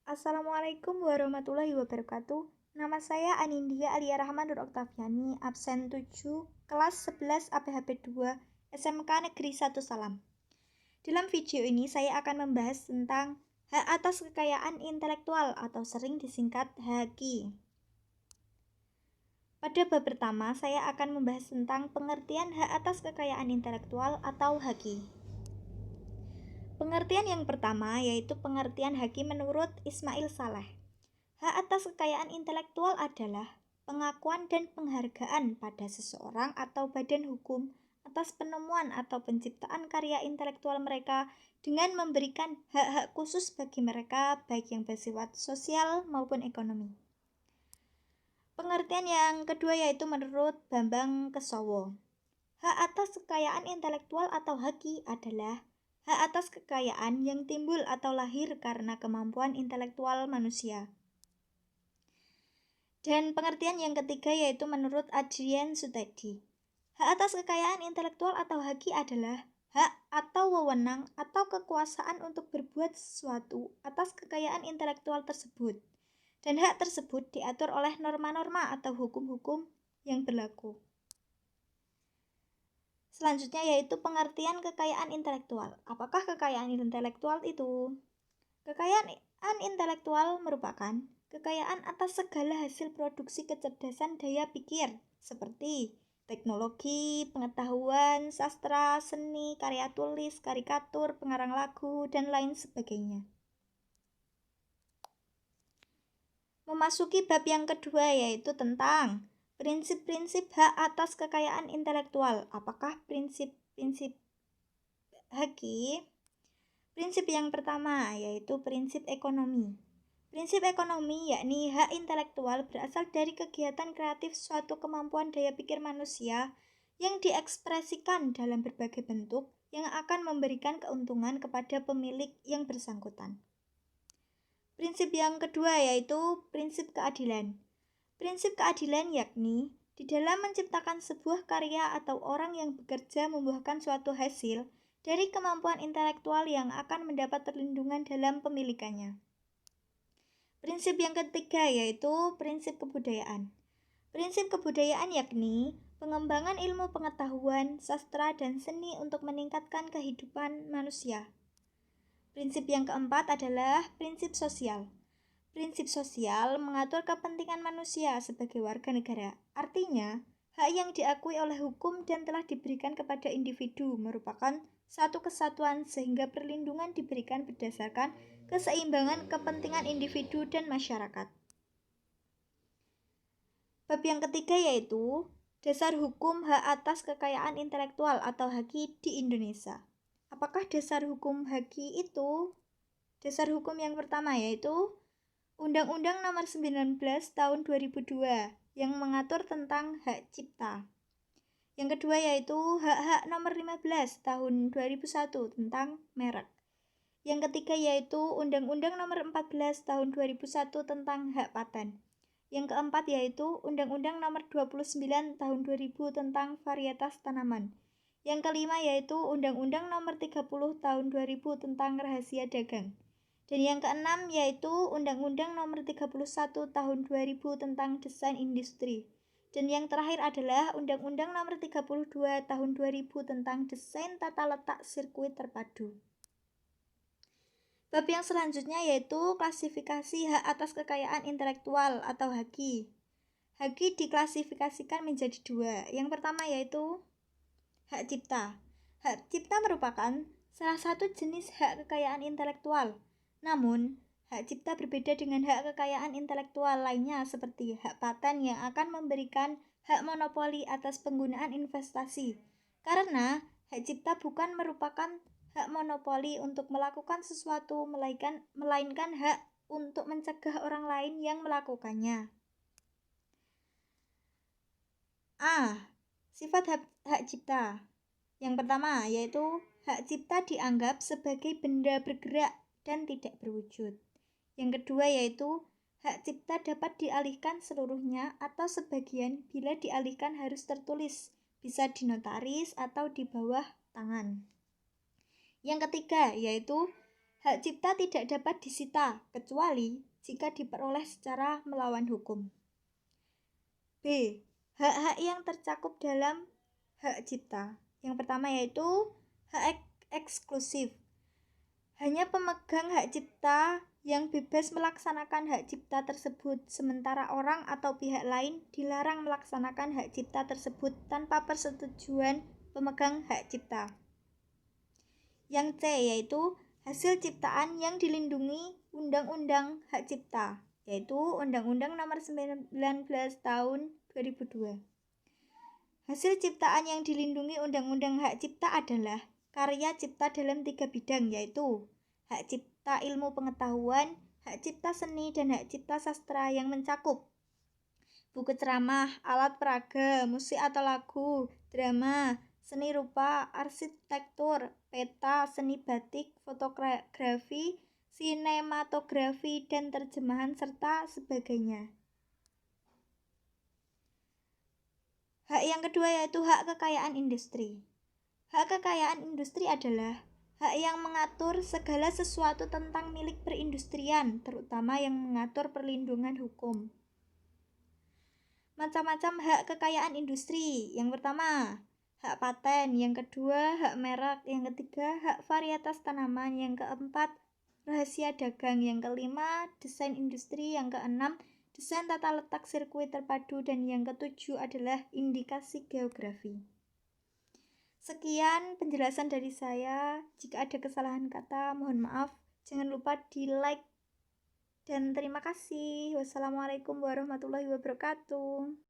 Assalamualaikum warahmatullahi wabarakatuh. Nama saya Anindya Alia Rahman Nur Oktaviani, absen 7, kelas 11 APHP 2, SMK Negeri 1 Salam. Dalam video ini saya akan membahas tentang hak atas kekayaan intelektual atau sering disingkat HAKI. Pada bab pertama, saya akan membahas tentang pengertian hak atas kekayaan intelektual atau HAKI. Pengertian yang pertama yaitu pengertian HAKI menurut Ismail Saleh. Hak atas kekayaan intelektual adalah pengakuan dan penghargaan pada seseorang atau badan hukum atas penemuan atau penciptaan karya intelektual mereka dengan memberikan hak-hak khusus bagi mereka baik yang bersifat sosial maupun ekonomi. Pengertian yang kedua yaitu menurut Bambang Kesowo. Hak atas kekayaan intelektual atau HAKI adalah hak atas kekayaan yang timbul atau lahir karena kemampuan intelektual manusia. Dan pengertian yang ketiga yaitu menurut Adrian Sutedi. Hak atas kekayaan intelektual atau HAKI adalah hak atau wewenang atau kekuasaan untuk berbuat sesuatu atas kekayaan intelektual tersebut. Dan hak tersebut diatur oleh norma-norma atau hukum-hukum yang berlaku. Selanjutnya yaitu pengertian kekayaan intelektual. Apakah kekayaan intelektual itu? Kekayaan intelektual merupakan kekayaan atas segala hasil produksi kecerdasan daya pikir seperti teknologi, pengetahuan, sastra, seni, karya tulis, karikatur, pengarang lagu, dan lain sebagainya. Memasuki bab yang kedua yaitu tentang prinsip-prinsip hak atas kekayaan intelektual. Apakah prinsip-prinsip HAKI? Prinsip yang pertama yaitu prinsip ekonomi. Prinsip ekonomi yakni hak intelektual berasal dari kegiatan kreatif suatu kemampuan daya pikir manusia yang diekspresikan dalam berbagai bentuk yang akan memberikan keuntungan kepada pemilik yang bersangkutan. Prinsip yang kedua yaitu prinsip keadilan. Prinsip keadilan yakni di dalam menciptakan sebuah karya atau orang yang bekerja membuahkan suatu hasil dari kemampuan intelektual yang akan mendapat perlindungan dalam pemilikannya. Prinsip yang ketiga yaitu prinsip kebudayaan. Prinsip kebudayaan yakni pengembangan ilmu pengetahuan, sastra, dan seni untuk meningkatkan kehidupan manusia. Prinsip yang keempat adalah prinsip sosial. Prinsip sosial mengatur kepentingan manusia sebagai warga negara. Artinya, hak yang diakui oleh hukum dan telah diberikan kepada individu merupakan satu kesatuan sehingga perlindungan diberikan berdasarkan keseimbangan kepentingan individu dan masyarakat. Bab yang ketiga yaitu dasar hukum hak atas kekayaan intelektual atau HAKI di Indonesia. Apakah dasar hukum HAKI itu? Dasar hukum yang pertama yaitu Undang-Undang Nomor 19 Tahun 2002 yang mengatur tentang hak cipta. Yang kedua yaitu Hak-Hak Nomor 15 Tahun 2001 tentang merek. Yang ketiga yaitu Undang-Undang Nomor 14 Tahun 2001 tentang hak paten. Yang keempat yaitu Undang-Undang Nomor 29 Tahun 2000 tentang varietas tanaman. Yang kelima yaitu Undang-Undang Nomor 30 Tahun 2000 tentang rahasia dagang. Dan yang keenam yaitu Undang-Undang Nomor 31 Tahun 2000 tentang desain industri. Dan yang terakhir adalah Undang-Undang Nomor 32 Tahun 2000 tentang desain tata letak sirkuit terpadu. Bab yang selanjutnya yaitu klasifikasi hak atas kekayaan intelektual atau HAKI. HAKI diklasifikasikan menjadi dua. Yang pertama yaitu hak cipta. Hak cipta merupakan salah satu jenis hak kekayaan intelektual. Namun, hak cipta berbeda dengan hak kekayaan intelektual lainnya seperti hak paten yang akan memberikan hak monopoli atas penggunaan investasi. Karena hak cipta bukan merupakan hak monopoli untuk melakukan sesuatu, melainkan hak untuk mencegah orang lain yang melakukannya. Sifat hak cipta. Yang pertama yaitu hak cipta dianggap sebagai benda bergerak dan tidak berwujud. Yang kedua yaitu hak cipta dapat dialihkan seluruhnya atau sebagian bila dialihkan harus tertulis, bisa dinotaris atau di bawah tangan. Yang ketiga yaitu Hak cipta tidak dapat disita kecuali jika diperoleh secara melawan hukum. B. Hak-hak yang tercakup dalam hak cipta. Yang pertama yaitu hak eksklusif. Hanya pemegang hak cipta yang bebas melaksanakan hak cipta tersebut, sementara orang atau pihak lain dilarang melaksanakan hak cipta tersebut tanpa persetujuan pemegang hak cipta. Yang C yaitu hasil ciptaan yang dilindungi Undang-Undang Hak Cipta, yaitu Undang-Undang Nomor 19 Tahun 2002. Hasil ciptaan yang dilindungi Undang-Undang Hak Cipta adalah karya cipta dalam 3 bidang, yaitu hak cipta ilmu pengetahuan, hak cipta seni, dan hak cipta sastra yang mencakup buku ceramah, alat peraga, musik atau lagu, drama, seni rupa, arsitektur, peta, seni batik, fotografi, sinematografi, dan terjemahan, serta sebagainya. Hak yang kedua yaitu hak kekayaan industri. Hak kekayaan industri adalah hak yang mengatur segala sesuatu tentang milik perindustrian, terutama yang mengatur perlindungan hukum. Macam-macam hak kekayaan industri. Yang pertama, hak paten. Yang kedua, hak merek. Yang ketiga, hak varietas tanaman. Yang keempat, rahasia dagang. Yang kelima, desain industri. Yang keenam, desain tata letak sirkuit terpadu. Dan yang ketujuh adalah indikasi geografi. Sekian penjelasan dari saya. Jika ada kesalahan kata, mohon maaf. Jangan lupa di like. Dan terima kasih. Wassalamualaikum warahmatullahi wabarakatuh.